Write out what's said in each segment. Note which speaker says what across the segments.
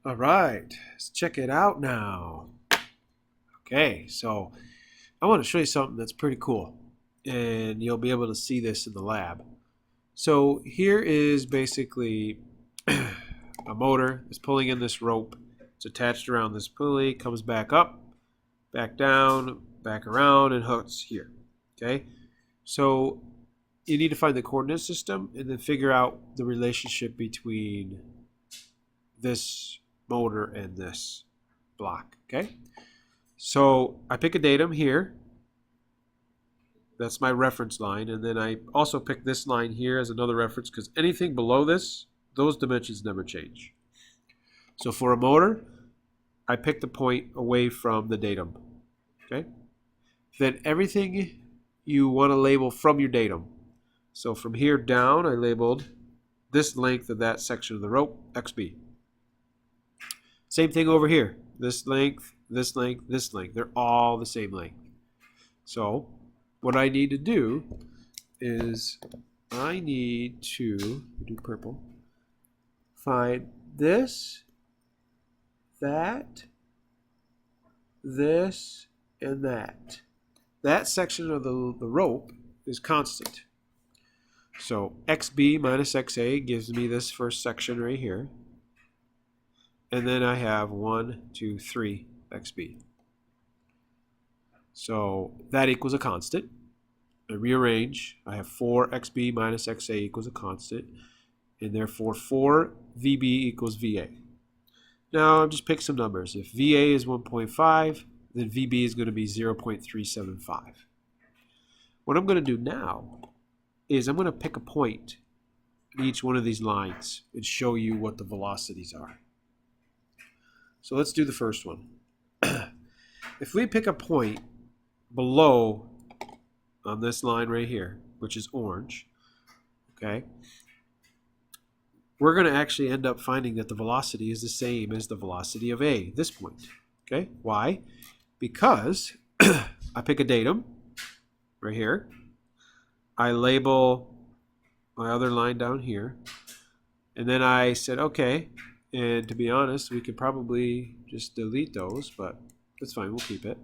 Speaker 1: All right, let's check it out now. Okay, so I want to show you something that's pretty cool, and you'll be able to see this in the lab. So here is basically a motor that's pulling in this rope. It's attached around this pulley, comes back up, back down, back around, and hooks here. Okay, so you need to find the coordinate system and then figure out the relationship between this motor and this block. Okay, so I pick a datum here. That's my reference line, and then I also pick this line here as another reference because anything below this, those dimensions never change. So for a motor, I pick the point away from the datum. Okay, then everything you want to label from your datum. So from here down, I labeled this length of that section of the rope XB. Same thing over here. This length, this length, this length. They're all the same length. So what I need to do is I need to do purple. Find this, that, this, and that. That section of the rope is constant. So XB minus XA gives me this first section right here. And then I have 1, 2, 3 XB. So that equals a constant. I rearrange. I have 4 XB minus XA equals a constant. And therefore 4 VB equals VA. Now I'll just pick some numbers. If VA is 1.5, then VB is going to be 0.375. What I'm going to do now is I'm going to pick a point in each one of these lines and show you what the velocities are. So let's do the first one. If we pick a point below on this line right here, which is orange, okay, we're going to actually end up finding that the velocity is the same as the velocity of A, this point. Okay, why? Because I pick a datum right here. I label my other line down here. And then I said, okay, and to be honest, we could probably just delete those, but that's fine, we'll keep it.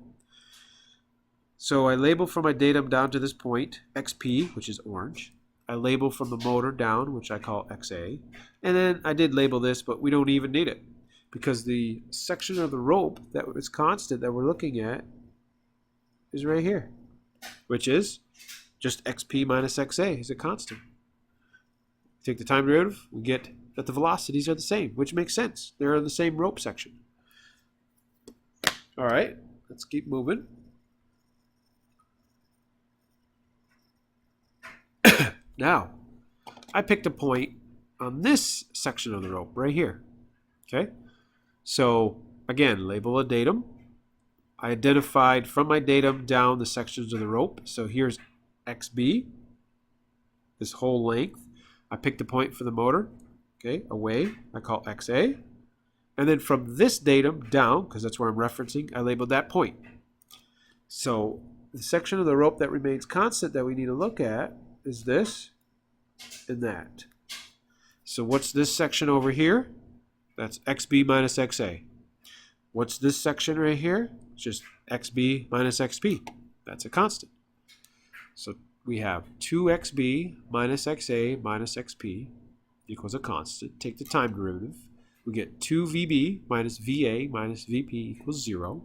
Speaker 1: So I label from my datum down to this point, XP, which is orange. I label from the motor down, which I call XA. And then I did label this, but we don't even need it because the section of the rope that is constant that we're looking at is right here, which is just XP minus XA is a constant. Take the time derivative, we get that the velocities are the same, which makes sense. They're in the same rope section. All right, let's keep moving. Now, I picked a point on this section of the rope right here. Okay, so again, label a datum. I identified from my datum down the sections of the rope. So here's XB, this whole length. I picked a point for the motor. Okay, away, I call XA. And then from this datum down, because that's where I'm referencing, I labeled that point. So the section of the rope that remains constant that we need to look at is this and that. So what's this section over here? That's XB minus XA. What's this section right here? It's just XB minus XP. That's a constant. So we have 2XB minus XA minus XP equals a constant. Take the time derivative. We get 2VB minus VA minus VP equals 0.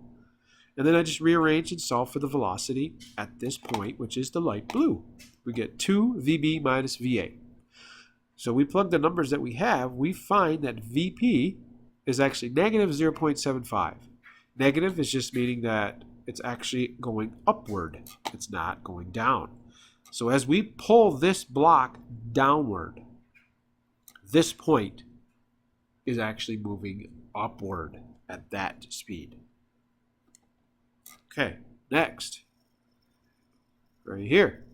Speaker 1: And then I just rearrange and solve for the velocity at this point, which is the light blue. We get 2VB minus VA. So we plug the numbers that we have, we find that VP is actually negative 0.75. Negative is just meaning that it's actually going upward. It's not going down. So as we pull this block downward, this point is actually moving upward at that speed. Okay, next. Right here.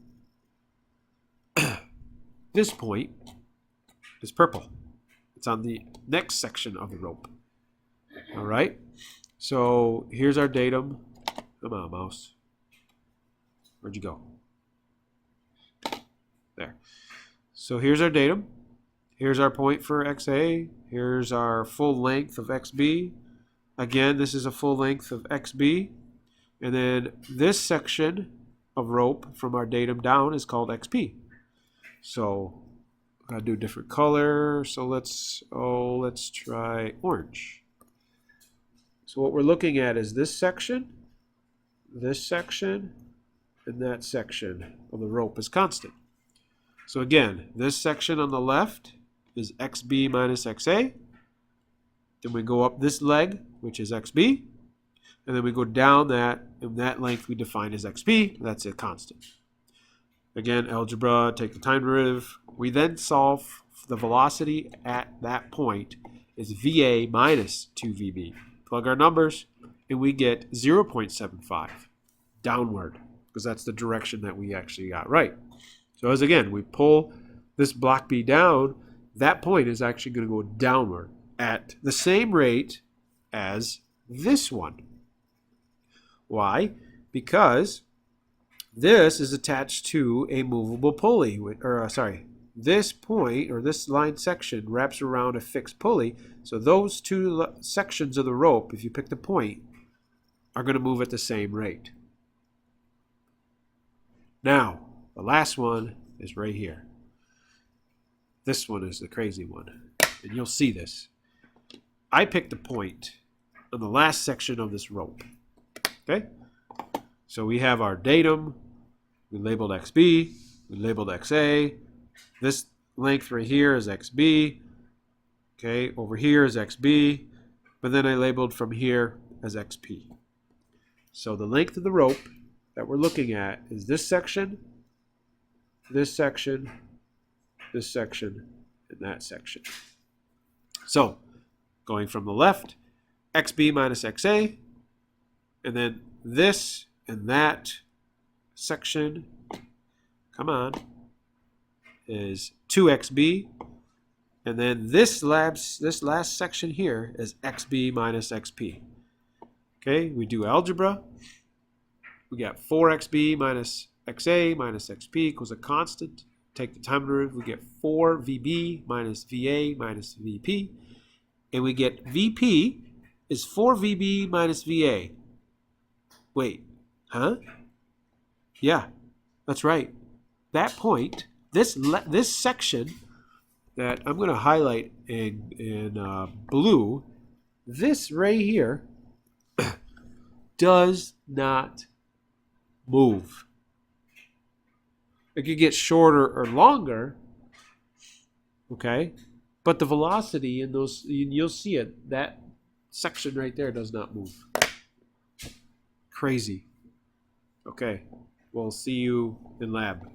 Speaker 1: This point is purple. It's on the next section of the rope. All right, so here's our datum. Come on, mouse. Where'd you go? There. So here's our datum. Here's our point for XA. Here's our full length of XB. Again, this is a full length of XB. And then this section of rope from our datum down is called XP. So I gotta do a different color. So let's try orange. So what we're looking at is this section, and that section of the rope is constant. So again, this section on the left is XB minus XA. Then we go up this leg, which is XB. And then we go down that, and that length we define as XP. That's a constant. Again, algebra, take the time derivative. We then solve the velocity at that point is VA minus 2VB. Plug our numbers, and we get 0.75 downward, because that's the direction that we actually got right. So as again, we pull this block B down, that point is actually going to go downward at the same rate as this one. Why? Because this is attached to a movable pulley, this point or this line section wraps around a fixed pulley. So those two sections of the rope, if you pick the point, are going to move at the same rate. Now, the last one is right here. This one is the crazy one, and you'll see this. I picked a point on the last section of this rope. Okay? So we have our datum. We labeled XB. We labeled XA. This length right here is XB. Okay, over here is XB. But then I labeled from here as XP. So the length of the rope that we're looking at is this section, this section, this section, and that section. So going from the left, XB minus XA, and then this and that section, come on, is 2XB, and then this last section here is XB minus XP. Okay, we do algebra. We got 4XB minus XA minus XP equals a constant. Take the time derivative, we get 4VB minus VA minus VP, and we get VP is 4VB minus VA. Wait, huh? Yeah, that's right. That point, this section that I'm going to highlight in blue, this right here does not move. It could get shorter or longer, okay? But the velocity in those, you'll see it, that section right there does not move. Crazy. Okay, we'll see you in lab.